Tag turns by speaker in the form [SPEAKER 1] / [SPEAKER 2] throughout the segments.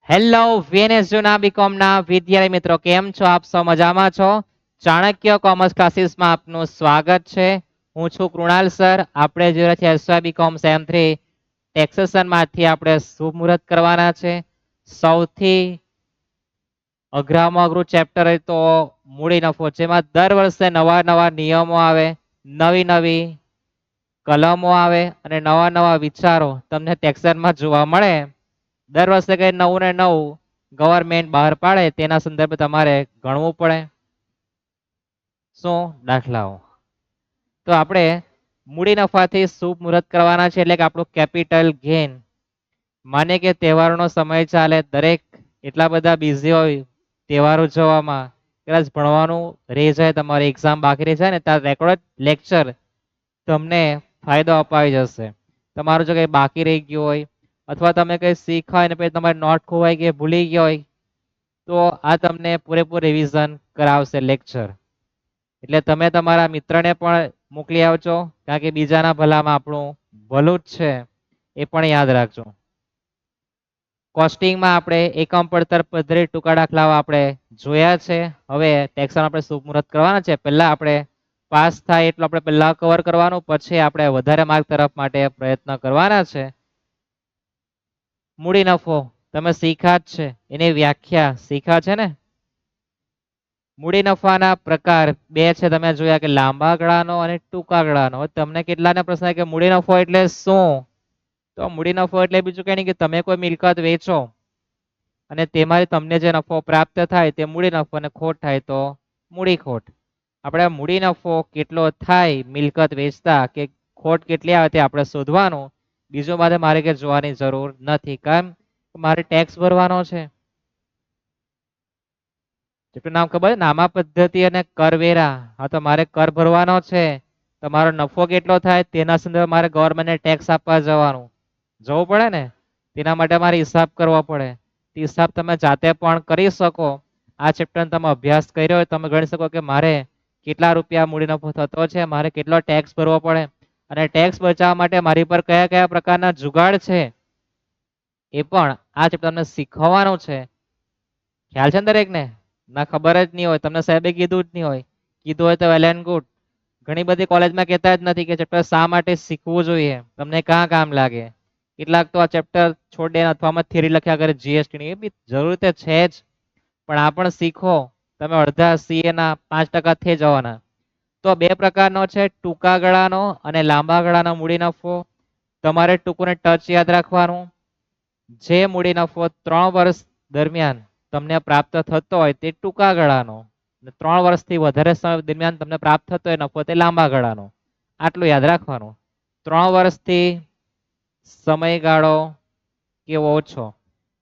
[SPEAKER 1] Hello VNS જૂના બીકોમના વિદ્યાર્થી મિત્રો, કેમ છો? આપ સૌ મજામાં છો? ચાણક્ય કોમર્સ ક્લાસીસમાં આપનું સ્વાગત છે. હું છું કૃણાલ સર. આપણે જોઈ રહ્યા છીએ એસવાય બીકોમ સેમ 3 ટેક્સેશનમાંથી આપણે શુભ મુહૂર્ત કરવાના છે. સૌથી અઘરામાં અઘરું ચેપ્ટર હોય તો મૂડી નફો, જેમાં દર વર્ષે નવા નવા નિયમો આવે, નવી નવી કલમો આવે અને નવા નવા વિચારો તમને ટેક્સેશનમાં જોવા મળે. દર વર્ષે કઈ નવું ને નવું ગવર્મેન્ટ બહાર પાડે તેના સંદર્ભે તમારે ગણવું પડે. શું દાખલાઓ? તો આપણે મૂડી નફાથી શુભ મુહૂર્ત કરવાના છે, એટલે કે આપણું કેપિટલ ગેઇન. માને કે તહેવારોનો સમય ચાલે, દરેક એટલા બધા બિઝી હોય તહેવારો જોવામાં, કદાચ ભણવાનું રહી જાય, તમારી એક્ઝામ બાકી રહી જાય ને ત્યાં રેકોર્ડ લેક્ચર તમને ફાયદો અપાવી જશે. તમારું જો કંઈ બાકી રહી ગયું હોય અથવા તમે કંઈ શીખવા અને પછી તમારી નોટ ખોવાઈ ગઈ, ભૂલી ગયો હોય, તો આ તમને પૂરેપૂરું રિવિઝન કરાવશે લેક્ચર. એટલે તમે તમારા મિત્રને પણ મોકલી આવજો, કારણ કે બીજાના ભલામાં આપણું ભલું જ છે, એ પણ યાદ રાખજો. કોસ્ટિંગમાં આપણે એકમ પડતર પદ્ધતિ ટૂંકા દાખલાઓ આપણે જોયા છે. હવે ટેક્સન આપણે શુભ મુહૂર્ત કરવાના છે. પહેલા આપણે પાસ થાય એટલું આપણે પહેલા કવર કરવાનું, પછી આપણે વધારે માર્ક તરફ માટે પ્રયત્ન કરવાના છે. મૂડી નફો તમે શીખ્યા જ છે, એની વ્યાખ્યા શીખ્યા છે ને. મૂડી નફાના પ્રકાર બે છે, તમે જોયા કે લાંબા ગાળાનો અને ટૂંકા ગાળાનો. તમને કેટલાને પ્રશ્ન કે મૂડી નફો એટલે શું? તો મૂડી નફો એટલે બીજું કંઈ નહીં કે તમે કોઈ મિલકત વેચો અને તેમાંથી તમને જે નફો પ્રાપ્ત થાય તે મૂડી નફો, અને ખોટ થાય તો મૂડી ખોટ. આપણે મૂડી નફો કેટલો થાય મિલકત વેચતા કે ખોટ કેટલી આવે તે આપણે શોધવાનું. બીજું મારે કે જોવાની જરૂર નથી, કેમ મારે ટેક્સ ભરવાનો છે. જેટલું નામ ખબર, નામા પદ્ધતિ અને કરવેરા. હા, તો મારે કર ભરવાનો છે. તમારો નફો કેટલો થાય તેના સંદર્ભે મારે ગવર્મેન્ટને ટેક્સ આપવા જવાનું, જવું પડે ને. તેના માટે મારે હિસાબ કરવો પડે. હિસાબ તમે જાતે પણ કરી શકો. આ ચેપ્ટર તમે અભ્યાસ કર્યો હોય તમે ગણી શકો કે મારે કેટલા રૂપિયા મૂડી નફો થતો છે, મારે કેટલો ટેક્સ ભરવો પડે, અને ટેક્સ બચાવવા માટે મારી પર કયા કયા પ્રકારના જુગાડ છે એ પણ આ ચેપ્ટર તમને શીખવવાનું છે. ખ્યાલ છે ને દરેકને? ના ખબર જ નહીં હોય, તમને સાહેબે કીધું જ નહીં હોય. કીધું હોય તો વેલ એન્ડ ગુડ. ઘણી બધી કોલેજમાં કહેતા જ નથી કે ચેપ્ટર શા માટે શીખવું જોઈએ, તમને ક્યાં કામ લાગે. કેટલાક તો આ ચેપ્ટર છોડે અથવા થિયરી લખ્યા કરે જીએસટી ની, એ બી જરૂર છે જ, પણ આ પણ શીખો. તમે અડધા સીએ ના 5% થઈ જવાના. તો બે પ્રકારનો છે, ટૂંકા ગાળાનો અને લાંબા ગાળાનો મૂડી નફો. તમારે ટૂંકું ને ટચ યાદ રાખવાનું. જે મૂડી નફો 3 વર્ષ દરમિયાન તમને પ્રાપ્ત થતો હોય તે ટૂંકા ગાળાનો, 3 વર્ષથી વધારે સમય દરમિયાન તમને પ્રાપ્ત થતો હોય નફો તે લાંબા ગાળાનો. આટલું યાદ રાખવાનું. 3 વર્ષથી સમયગાળો કેવો ઓછો,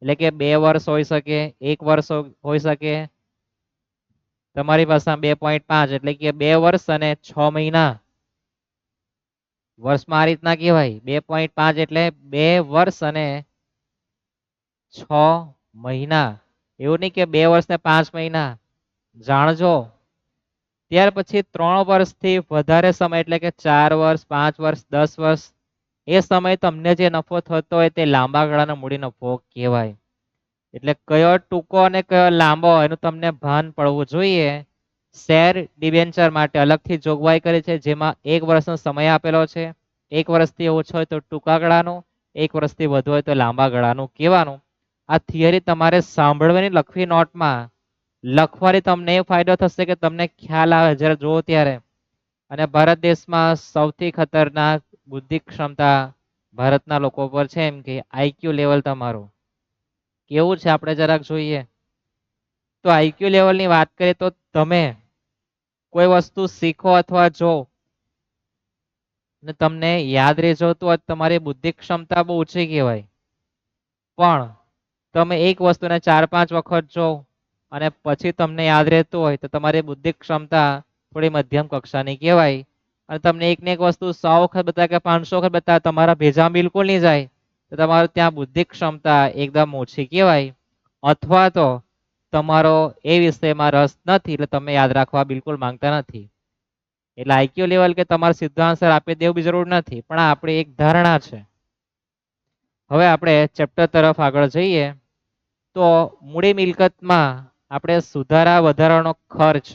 [SPEAKER 1] એટલે કે 2 વર્ષ હોઈ શકે, 1 વર્ષ હોઈ શકે. તમારી પાસે 2.5 એટલે કે 2 વર્ષ અને 6 મહિના. વર્ષમાં આ રીતના કહેવાય. 2.5 એટલે 2 વર્ષ અને 6 મહિના. એવું નહીં કે 2 વર્ષ ને 5 મહિના. જાણજો. ત્યાર પછી 3 વર્ષથી વધારે સમય, એટલે કે 4 વર્ષ, 5 વર્ષ, 10 વર્ષ, એ સમય તમને જે નફો થતો હોય તે લાંબા ગાળાનો મૂડી નફો કહેવાય. એટલે કયો ટૂંકો અને કયો લાંબો એનું તમને ભાન પડવું જોઈએ. શેર ડિબેન્ચર માટે અલગથી જોગવાઈ કરી છે, જેમાં 1 વર્ષનો સમય આપેલો છે. 1 વર્ષથી ઓછો હોય તો ટૂંકા ગાળાનું, 1 વર્ષથી વધુ હોય તો લાંબા ગાળાનું કહેવાનું. આ થિયરી તમારે સાંભળવાની, લખવી નોટમાં લખવાથી તમને એ ફાયદો થશે કે તમને ખ્યાલ આવે જ્યારે જોવો ત્યારે. અને ભારત દેશમાં સૌથી ખતરનાક બુદ્ધિ ક્ષમતા ભારતના લોકો પર છે, એમ કે આઈક્યુ લેવલ તમારું કેવું છે આપણે જરાક જોઈએ. તો આઈક્યુ લેવલની વાત કરીએ તો તમે કોઈ વસ્તુ શીખો અથવા જો ને તમને યાદ રહી જતું હોય, તમારી બુદ્ધિ ક્ષમતા બહુ ઓછી કહેવાય. પણ તમે એક વસ્તુને 4-5 વખત જો અને પછી તમને યાદ રહેતું હોય તો તમારી બુદ્ધિ ક્ષમતા થોડી મધ્યમ કક્ષાની કહેવાય. અને તમને એક ને એક વસ્તુ 100 વખત બતાવે કે 500 વખત બતાવે, તમારા ભેજામાં બિલકુલ નહીં જાય, તો તમારું ત્યાં બુદ્ધિ ક્ષમતા એકદમ ઓછી કહેવાય. અથવા તો તમારો એ વિષયમાં રસ નથી, એટલે તમે યાદ રાખવા બિલકુલ માંગતા નથી. એટલે આઈક્યુ લેવલ કે તમારે સીધો આન્સર આપી દેવું બી જરૂર નથી, પણ આ આપણી એક ધારણા છે. હવે આપણે ચેપ્ટર તરફ આગળ જઈએ. તો મૂડી મિલકતમાં આપણે સુધારા વધારાનો ખર્ચ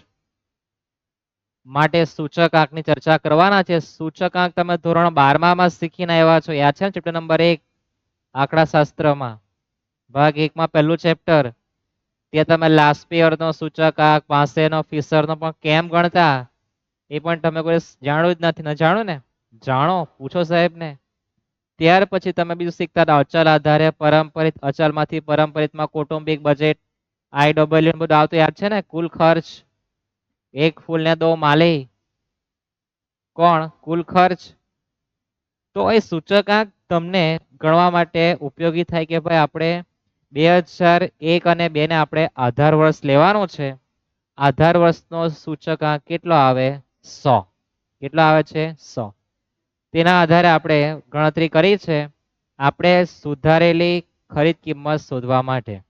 [SPEAKER 1] માટે સૂચકાંકની ચર્ચા કરવાના છે. સૂચકાંક તમે ધોરણ 12 માં શીખીને આવ્યા છો, યાદ છે ને? ચેપ્ટર નંબર 1 આંકડાશાસ્ત્રમાં ભાગ 1 માં પહેલું ચેપ્ટર. ત્યાં તમે લાસ્પિયરનો સૂચકાંક, પાસેનો, ફિશરનો પણ કેમ ગણતા એ પણ તમે કોઈ જાણ્યું જ નથી. ન જાણો ને? જાણો, પૂછો સાહેબને. ત્યાર પછી તમે બીજું શીખતા હતા અચલ આધારે પરંપરિત, અચલમાંથી પરંપરિતમાં કૌટુંબિક બજેટ, IW બધું આવતું યાદ છે ને? કુલ ખર્ચ, એક ફૂલ ને દો માલી, કોણ? કુલ ખર્ચ. તો એ સૂચકાંક તમને ગણવા માટે ઉપયોગી થાય કે ભાઈ આપણે 2001 અને 2 ને આપણે આધાર વર્ષ લેવાનો છે. આધાર વર્ષનો સૂચકાંક કેટલો આવે? 100. કેટલો આવે છે? 100. તેના આધારે આપણે ગણતરી કરી છે આપણે સુધારેલી ખરીદ કિંમત શોધવા માટે.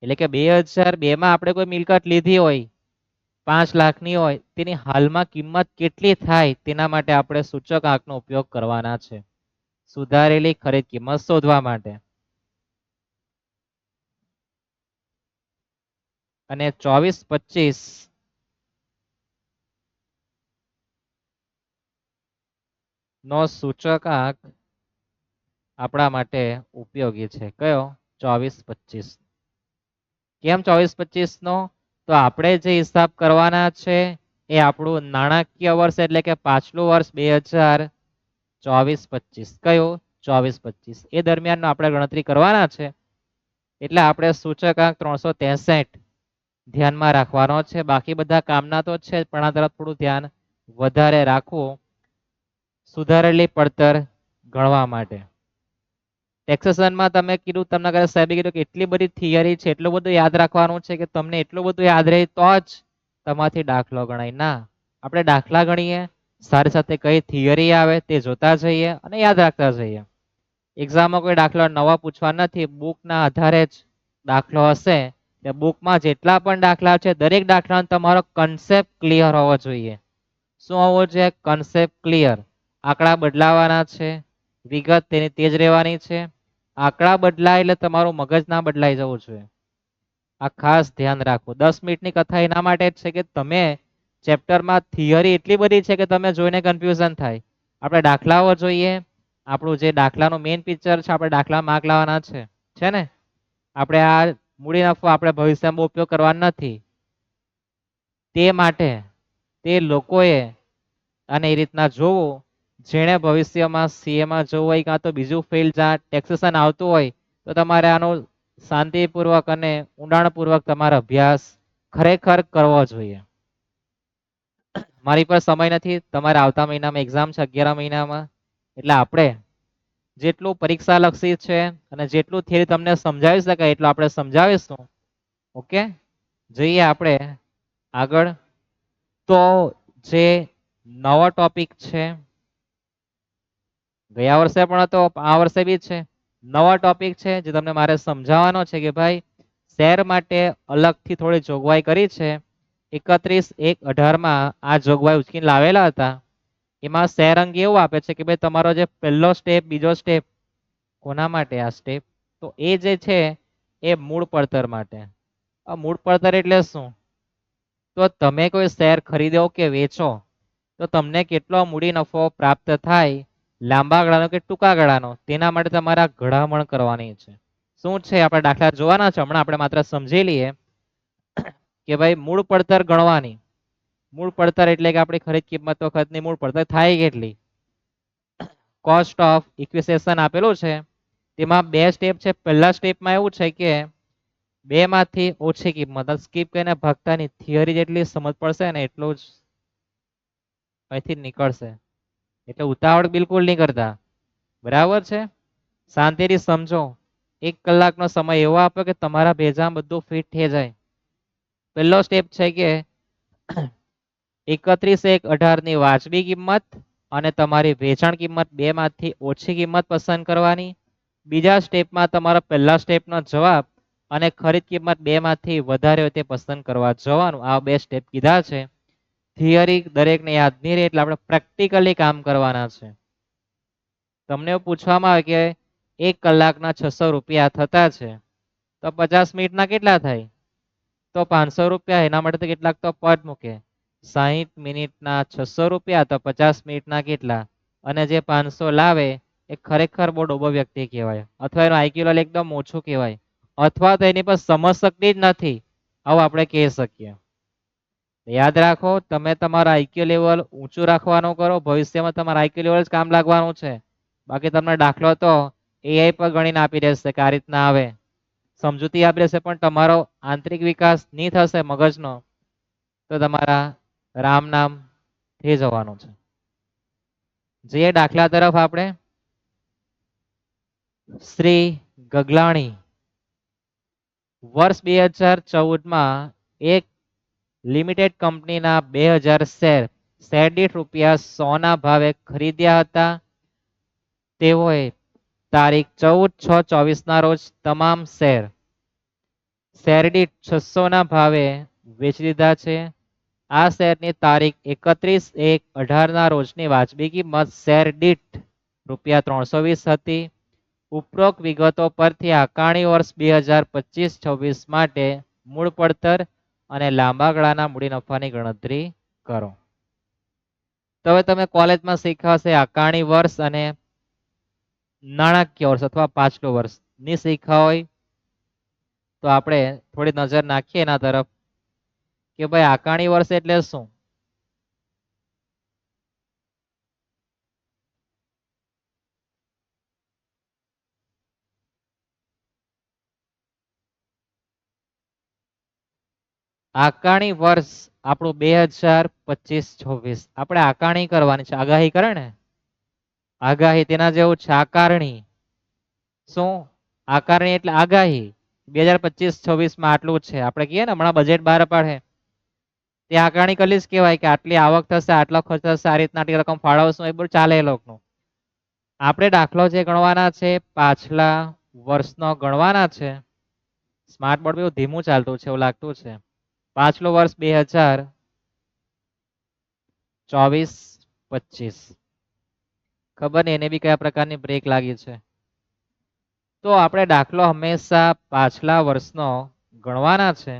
[SPEAKER 1] એટલે કે 2002 માં આપણે કોઈ મિલકત લીધી હોય 5 લાખની હોય, તેની હાલમાં કિંમત કેટલી થાય તેના માટે આપણે સૂચકાંકનો ઉપયોગ કરવાના છે સુધારેલી ખરીદ કિંમત શોધવા માટે. અને 24-25 નો સૂચકાંક આપણા માટે ઉપયોગી છે. કયો? 24-25. કેમ 24-25 નો? તો આપણે જે હિસાબ કરવાના છે એ આપણું નાણાકીય વર્ષ એટલે કે પાછલું વર્ષ 2024-25. કયું? 24-25. એ દરમિયાન આપણે ગણતરી કરવાના છે. એટલે આપણે સૂચકાંક 363 ધ્યાનમાં રાખવાનો છે. બાકી બધા કામના તો છે પણ આ તરફ થોડું ધ્યાન વધારે રાખવું સુધારેલી પડતર ગણવા માટે. ટેક્સેશનમાં તમે કીધું, તમને કદાચ સાહેબે કીધું કે એટલી બધી થિયરી છે, એટલું બધું યાદ રાખવાનું છે કે તમને એટલું બધું યાદ રહે તો જ તમારાથી દાખલો ગણાય. ના, આપણે દાખલા ગણીએ સાથે સાથે કઈ થિયરી આવે તે જોતા જઈએ અને યાદ રાખતા જઈએ. એક્ઝામમાં કોઈ દાખલો નવા પૂછવા નથી, બુકના આધારે જ દાખલો હશે. બુકમાં જેટલા પણ દાખલા છે દરેક દાખલાનો તમારો કન્સેપ્ટ ક્લિયર હોવો જોઈએ. શું હોવો જોઈએ? Concept clear. આંકડા બદલાવાના છે, વિગત તેની તેજ રહેવાની છે. આંકડા બદલાય એટલે તમારું મગજ ના બદલાઈ જવું જોઈએ. આ ખાસ ધ્યાન રાખો. 10 મિનિટની કથા એના માટે જ છે કે તમે ચેપ્ટરમાં થિયરી એટલી બધી છે કે તમે જોઈને કન્ફ્યુઝન થાય. આપણે દાખલાઓ જોઈએ, આપણું જે દાખલાનું મેઇન પિક્ચર છે, આપણે દાખલા માર્ક લાવવાના છે ને? આપણે આ મૂડી નફો આપણે ભવિષ્યમાં ઉપયોગ કરવાનો નથી. તે માટે તે લોકોએ અને એ રીતના જોવું જેણે ભવિષ્યમાં સીએમાં જવું હોય કાં તો બીજું ફિલ્ડ જ્યાં ટેક્સેશન આવતું હોય તો તમારે આનો શાંતિપૂર્વક અને ઊંડાણપૂર્વક તમારો અભ્યાસ ખરેખર કરવો જોઈએ. મારી પર સમય નથી, તમારે આવતા મહિનામાં એક્ઝામ છે 11 મહિનામાં. એટલે આપણે જેટલું પરીક્ષા લક્ષી છે અને જેટલું થિયરી તમને સમજાવી શકાય એટલું આપણે સમજાવીશું. ઓકે, જઈએ આપણે આગળ. તો જે નવો ટોપિક છે, ગયા વર્ષે પણ હતો, આ વર્ષે બી છે. નવા ટોપિક છે જે તમને મારે સમજાવવાનો છે કે ભાઈ શેર માટે અલગથી થોડી જોગવાઈ કરી છે. 31/1/18 માં આ જોગવાઈ ઉચકીને લાવેલા હતા. એમાં શેર અંગ એવું આપે છે કે ભાઈ તમારો જે પહેલો સ્ટેપ, બીજો સ્ટેપ, કોના માટે આ સ્ટેપ? તો એ જે છે એ મૂળ પડતર માટે. આ મૂળ પડતર એટલે શું? તો તમે કોઈ શેર ખરીદો કે વેચો તો તમને કેટલો મૂડી નફો પ્રાપ્ત થાય, લાંબા ગાળાનો કે ટૂંકા ગાળાનો, તેના માટે તમારા ઘડામણ કરવાની છે. શું છે આપણે દાખલા જોવાના છે, હમણાં આપણે માત્ર સમજી લઈએ કે ભાઈ મૂળ પડતર ગણવાની. મૂળ પડતર એટલે કે આપણી ખરીદ કિંમત વખતની મૂળ પડતર થાય કેટલી. કોસ્ટ ઓફ ઇક્વિઝિશન આપેલું છે. તેમાં બે સ્ટેપ છે. પહેલા સ્ટેપમાં એવું છે કે 2 માંથી ઓછી કિંમત, સ્કીપ કરીને ભાગતાની થિયરી જેટલી સમજ પડશે ને એટલું જ અહીંથી નીકળશે. એટલે ઉતાવળ બિલકુલ નહીં કરતા, બરાબર છે? શાંતિથી સમજો. 1 કલાકનો સમય એવો આપો કે તમારા ભેજામાં બધું ફિટ થઈ જાય. પહેલો સ્ટેપ છે કે 31/1/18 ની વાજબી કિંમત અને તમારી વેચાણ કિંમત 2 માંથી ઓછી કિંમત પસંદ કરવાની. બીજા સ્ટેપમાં તમારા પહેલા સ્ટેપનો જવાબ અને ખરીદ કિંમત 2 માંથી વધારે હોય તે પસંદ કરવા જવાનું. આ બે સ્ટેપ કીધા છે. થિયરી દરેકને યાદ નહીં રહે એટલે આપણે પ્રેક્ટિકલી કામ કરવાના છે. તમને પૂછવામાં આવે કે 1 કલાકના 600 રૂપિયા થતા છે, તો 50 મિનિટના કેટલા થાય? તો 500 રૂપિયા. એના માટે તો કેટલાક તો પદ મૂકે. 60 મિનિટના 600 રૂપિયા, તો 50 મિનિટના કેટલા? અને જે 500 લાવે એ ખરેખર બહુ ડોબો વ્યક્તિ કહેવાય, અથવા એનું આઈક્યુ લેવલ એકદમ ઓછું કહેવાય, અથવા તો એની પર સમજ શક્તિ જ નથી, આવું આપણે કહી શકીએ. યાદ રાખો, તમે તમારા આઈક્યુ લેવલ ઊંચું રાખવાનું કરો, ભવિષ્યમાં તમારા આઈક્યુ લેવલ જ કામ લાગવાનું છે. બાકી તમને દાખલો તો એઆઈ પર ગણીને આપી દેશે કે આ રીતના આવે, સમજૂતી આપી દેશે, પણ તમારો આંતરિક વિકાસ નહીં થશે મગજનો, તો તમારા રામ નામ થઈ જવાનું છે. જે દાખલા તરફ આપણે, શ્રી ગગલાણી વર્ષ 2014માં એક લિમિટેડ કંપનીના 2000 શેર શેર દીઠ ₹100 ના ભાવે ખરીદ્યા હતા. તેઓએ તારીખ 14/6/24 ના રોજ તમામ શેર શેર દીઠ 600 ના ભાવે વેચી દીધા છે. આ શેરની તારીખ 31/1/18 ના રોજની વાજબી કિંમત શેર દીઠ ₹320 હતી. ઉપરોક્ત વિગતો પરથી આકારણી વર્ષ 2025-26 માટે મૂળ પડતર અને લાંબા ગાળાના મૂડી નફાની ગણતરી કરો. તો હવે તમે કોલેજમાં શીખ્યા હશે આકારણી વર્ષ અને નાણાકીય વર્ષ અથવા પાછલું વર્ષ ની શીખ્યા હોય તો આપણે થોડી નજર નાખીએ એના તરફ કે ભાઈ આકારણી વર્ષ એટલે શું. આકારણી વર્ષ આપણું 2025-26 આપણે આકારણી કરવાની છે. આગાહી કરે ને આગાહી, તેના જેવું છે આકારણી. શું? આકારણી એટલે આગાહી. 2025-26 આટલું છે, આપણે કહીએ ને હમણાં બજેટ બહાર પાડે તે આકારણી કરેલી જ કહેવાય કે આટલી આવક થશે, આટલો ખર્ચ થશે, આ રીતના આટલી રકમ ફાળવશું, એ બધું ચાલે એ લોકોનું. આપણે દાખલો જે ગણવાના છે પાછલા વર્ષનો ગણવાના છે. સ્માર્ટ બોર્ડ બહુ ધીમું ચાલતું છે એવું લાગતું છે. પાછલું વર્ષ 2024-25. ખબર નહીં એને બી કયા પ્રકારની બ્રેક લાગી છે. તો આપણે દાખલો હંમેશા પાછલા વર્ષનો ગણવાના છે.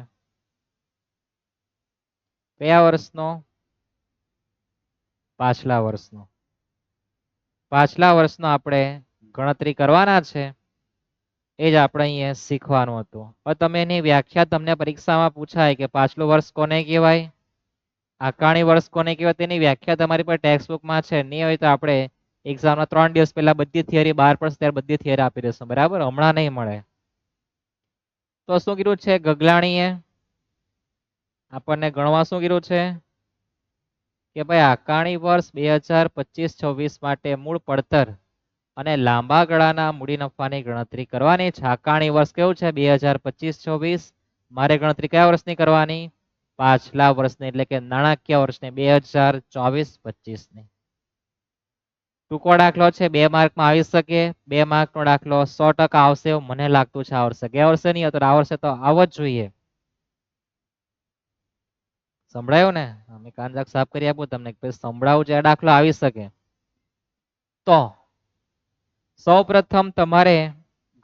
[SPEAKER 1] કયા વર્ષનો? પાછલા વર્ષનો. પાછલા વર્ષનો આપણે ગણતરી કરવાના છે. એ જ આપણે અહીંયા શીખવાનું હતું. હવે તમે એની વ્યાખ્યા તમને પરીક્ષામાં પૂછાય કે પાછલું વર્ષ કોને કહેવાય, આકારણી વર્ષ કોને કહેવાય, તેની વ્યાખ્યા તમારી પર ટેક્સ્ટ બુકમાં છે. નહીં હોય તો આપણે એક્ઝામના 3 દિવસ પહેલા બધી થિયરી બહાર પડશે ત્યારે બધી થિયરી આપી દઈશું, બરાબર, હમણાં નહીં મળે. તો શું કીધું છે ગગલાણીએ આપણને ગણવા, શું કીધું છે કે ભાઈ આકારણી વર્ષ 2025-26 માટે મૂળ પડતર અને લાંબા ગાળાના મૂડી નફાની ગણતરી કરવાની છે. આકારણી વર્ષ કેવું છે? 2025-26. મારે ગણતરી કયા વર્ષની કરવાની? પાછલા વર્ષની, એટલે કે નાણાકીય વર્ષની 2024-25ની. ટૂંકો દાખલો છે, 2 માર્કમાં આવી શકે. 2 માર્કનો દાખલો 100% આવશે એવું મને લાગતું છે. આ વર્ષે, ગયા વર્ષે નહીં હતો, આ વર્ષે તો આવો જ જોઈએ. સંભળાયું ને? અમે કાન જાક સાફ કરી આપું તમને, સંભળાવું છે દાખલો આવી શકે. તો સૌ પ્રથમ તમારે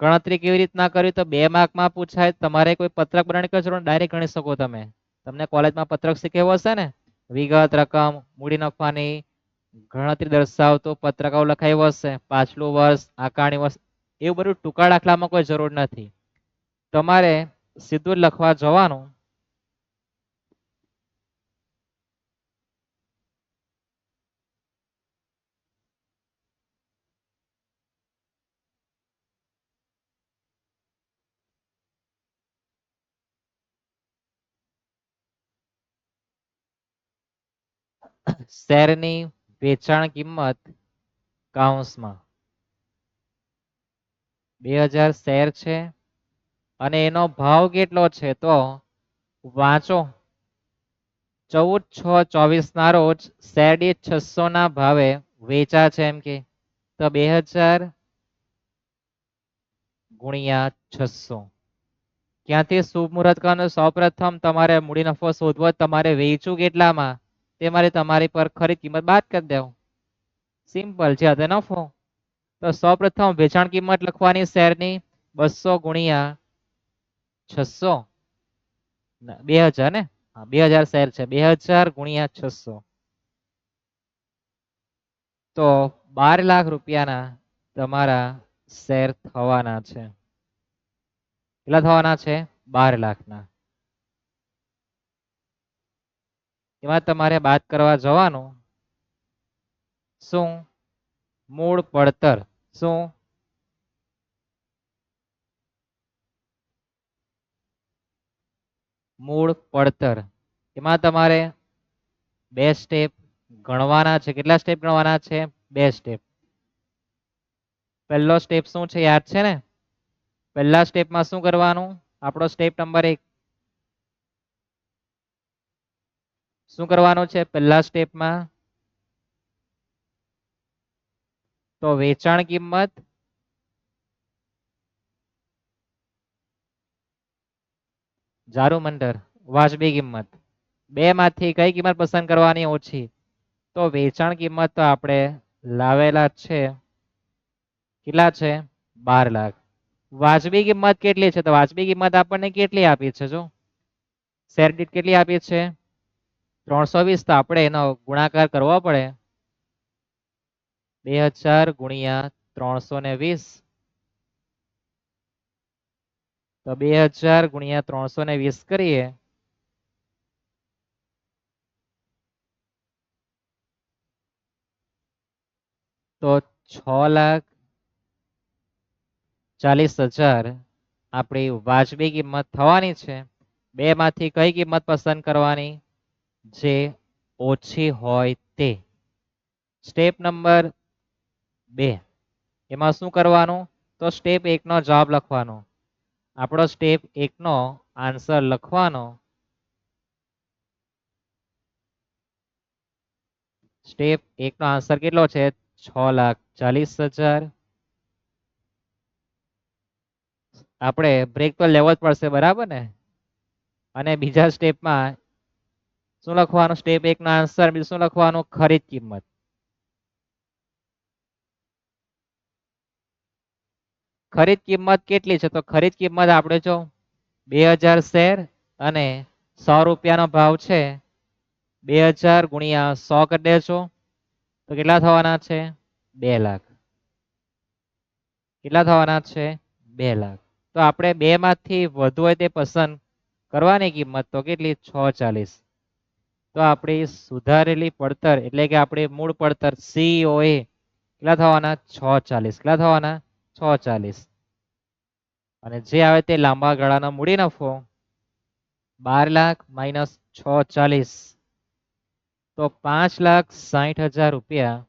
[SPEAKER 1] ગણતરી કેવી રીતના કરવી, તો 2 માર્કમાં પૂછાય. તમારે કોઈ પત્રક બનાવવાની જરૂર નથી, ડાયરેક્ટ ગણી શકો તમે. તમને કોલેજમાં પત્રક શીખવ્યું હશે ને, વિગત, રકમ, મૂડી નફાની ગણતરી દર્શાવતો પત્રકો લખાયું હશે, પાછલું વર્ષ, આકારણી વર્ષ, એવું બધું ટૂંકા દાખલામાં કોઈ જરૂર નથી. તમારે સીધું લખવા જવાનું. શેરની વેચાણ કિંમત કૌંસમાં 2000 શેર છે અને એનો ભાવ કેટલો છે, તો વાંચો. 14/6/24 ના રોજ શેર દીઠ 600 ના ભાવે વેચા છે એમ કે, તો 2000 ગુણ્યા 600. ક્યાંથી શુભ મુહૂર્ત કરવાનું? સૌપ્રથમ તમારે મૂડી નફો શોધવો, તમારે વેચવું કેટલામાં તે મારે તમારી પર ખરીદ કિંમત બાદ કરી દેવું. સિમ્પલ છે, આ નફો. તો સૌપ્રથમ વેચાણ કિંમત લખવાની શેરની 200 ગુણ્યા 600 2000 ને, હા 2000 શેર છે, 2000 ગુણ્યા 600, તો 12 લાખ રૂપિયાના તમારા શેર થવાના છે. કેટલા થવાના છે? 12 લાખના. એમાં તમારે બાદ કરવા જવાનું શું? મૂળ પડતર. શું? મૂળ પડતર. એમાં તમારે બે સ્ટેપ ગણવાના છે. કેટલા સ્ટેપ ગણવાના છે? બે સ્ટેપ. પહેલો સ્ટેપ શું છે? યાદ છે ને? પહેલા સ્ટેપમાં શું કરવાનું? આપણો સ્ટેપ નંબર 1. શું કરવાનું છે પહેલા સ્ટેપમાં? તો વેચાણ કિંમત જારુમંડર વાજબી કિંમત, બે માંથી કઈ કિંમત પસંદ કરવાની? ઓછી. તો વેચાણ કિંમત તો આપણે લાવેલા છે, કેટલા છે? 12 લાખ. વાજબી કિંમત કેટલી છે? તો વાજબી કિંમત આપણને કેટલી આપી છે? જો શેર દીઠ કેટલી આપી છે? 320. તો આપણે એનો ગુણાકાર કરવો પડે. 2000 ગુણ્યા 320. તો 2000 ગુણ્યા 320 કરીએ તો 6,40,000 આપણી વાજબી કિંમત થવાની છે. બે માંથી કઈ કિંમત પસંદ કરવાની? જે ઓછી હોય તે. Step number 2. એમાં શું કરવાનું? તો સ્ટેપ 1 નો જવાબ લખવાનો. આપણો સ્ટેપ 1 નો આન્સર લખવાનો. સ્ટેપ 1 નો આન્સર કેટલો છે? 6,40,000. આપણે બ્રેક તો લેવો જ પડશે, બરાબર ને? અને બીજા સ્ટેપમાં શું લખવાનું? સ્ટેપ 1 નો આન્સર બીજું શું લખવાનું? ખરીદ કિંમત. ખરીદ કિંમત કેટલી છે? તો ખરીદ કિંમત આપણે જો 2000 શેર અને 100 રૂપિયાનો ભાવ છે. 2000 ગુણ્યા 100 કરી દેજો તો કેટલા થવાના છે? 2 લાખ. કેટલા થવાના છે? 2 લાખ. તો આપણે બે માંથી વધુ હોય તે પસંદ કરવાની કિંમત તો કેટલી? 640. તો આપણી સુધારેલી પડતર એટલે કે આપણી મૂળ પડતર COA કેટલા થવાના? 640. કેટલા થવાના? 640. અને જે આવે તે લાંબા ગાળાનો મૂડી નફો 12 લાખ માઇનસ 640, તો 5,60,000 રૂપિયા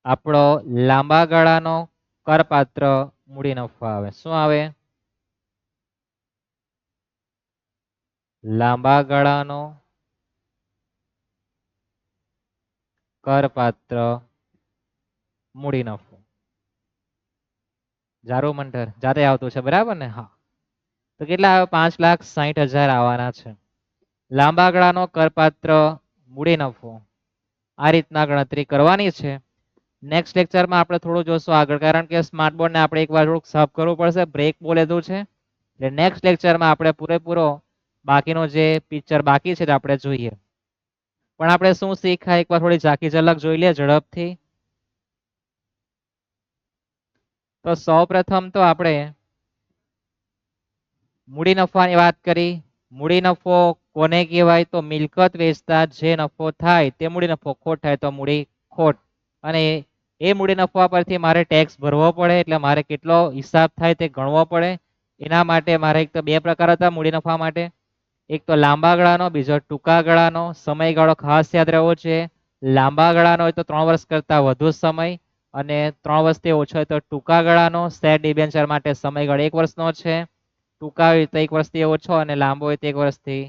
[SPEAKER 1] આપણો લાંબા ગાળાનો કરપાત્ર મૂડી નફો આવે. શું આવે? લાંબા ગાળાનો કરપાત્ર મૂડી નફો. જારુમંડર જાતે આવતું છે, બરાબર ને? હા. તો કેટલા આવે? 5,60,000 આવવાના છે. લાંબા ગાળાનો કરપાત્ર મૂડી નફો આ રીતના ગણતરી કરવાની છે. નેક્સ્ટ લેક્ચરમાં આપણે થોડું જોશું આગળ, કારણ કે સ્માર્ટ બોર્ડને આપણે એકવાર થોડુંક સાફ કરવું પડશે. બ્રેક બહુ લીધું છે એટલે નેક્સ્ટ લેક્ચરમાં આપણે પૂરેપૂરો બાકીનો જે પિક્ચર બાકી છે તે આપણે જોઈએ. પણ આપણે શું શીખ્યા એકવાર થોડી ઝાંખી ઝલક જોઈ લે ઝડપથી. તો સૌપ્રથમ તો આપણે મૂડી નફાની વાત કરી. મૂડી નફો કોને કહેવાય? તો મિલકત વેચતા જે નફો થાય તે મૂડી નફો. ખોટ થાય તો મૂડી ખોટ. અને એ મૂડી નફા પરથી મારે ટેક્સ ભરવો પડે, એટલે મારે કેટલો હિસાબ થાય તે ગણવો પડે. એના માટે મારે એક તો બે પ્રકાર હતા મૂડી નફા માટે. એક તો લાંબા ગાળાનો, બીજો ટૂંકા ગાળાનો. સમયગાળો ખાસ યાદ રહેવો છે. લાંબા ગાળાનો હોય તો 3 વર્ષ કરતા વધુ સમય, અને 3 વર્ષથી ઓછો હોય તો ટૂંકા ગાળાનો. શેર ડિબેન્ચર માટે સમયગાળો 1 વર્ષનો છે. ટૂંકા હોય તો 1 વર્ષથી ઓછો, અને લાંબો હોય તો 1 વર્ષથી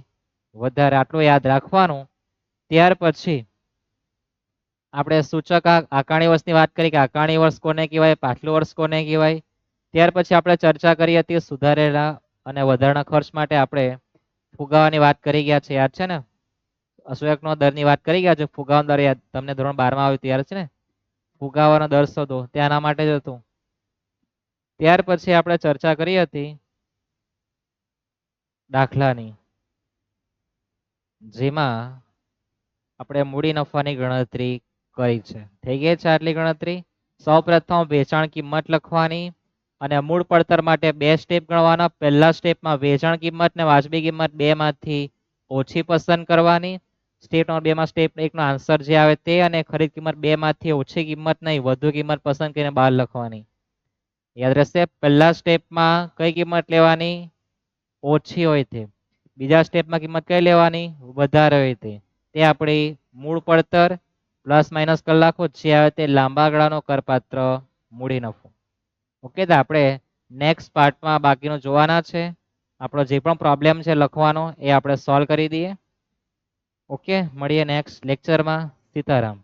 [SPEAKER 1] વધારે. આટલું યાદ રાખવાનું. ત્યાર પછી આપણે સૂચક આકારણી વર્ષની વાત કરી કે આકારણી વર્ષ કોને કહેવાય, પાછલું વર્ષ કોને કહેવાય. ત્યાર પછી આપણે ચર્ચા કરી હતી સુધારેલા અને વધારાના ખર્ચ માટે આપણે ફુગાવાની વાત કરી ગયા છે, યાદ છે ને? અસુયકનો દરની વાત કરી ગયા છે. ફુગાવાનો દર યાદ તમને ધોરણ 12 માં આવ્યું ત્યારે છે ને? ફુગાવાનો દર શોધો, તે આના માટે જ હતું. ત્યાર પછી આપણે ચર્ચા કરી હતી દાખલાની, જેમાં આપણે મૂડી નફાની ગણતરી કરી છે. થઈ ગઈ છે આટલી ગણતરી. સૌપ્રથમ વેચાણ કિંમત લખવાની અને મૂળ પડતર માટે બે સ્ટેપ ગણવાના. પહેલા સ્ટેપમાં વેચાણ કિંમત ને વાજબી કિંમત બે માંથી ઓછી પસંદ કરવાની. સ્ટેપ નંબર 2 માં સ્ટેપ 1 નો આન્સર જે આવે તે અને ખરીદ કિંમત બે માંથી ઓછી કિંમત નહીં વધુ કિંમત પસંદ કરીને બહાર લખવાની. યાદ રહેશે, પહેલા સ્ટેપમાં કઈ કિંમત લેવાની? ઓછી હોય તે. બીજા સ્ટેપમાં કિંમત કઈ લેવાની? વધારે હોય તે આપણી મૂળ પડતર પ્લસ માઇનસ કલાકો જે આવે તે લાંબા ગાળાનો કરપાત્ર મૂડી નફો. ઓકે, તો આપણે નેક્સ્ટ પાર્ટમાં બાકીનું જોવાના છે. આપણો જે પણ પ્રોબ્લેમ છે લખવાનો એ આપણે સોલ્વ કરી દઈએ. ઓકે, મળીએ નેક્સ્ટ લેક્ચરમાં. સીતારામ.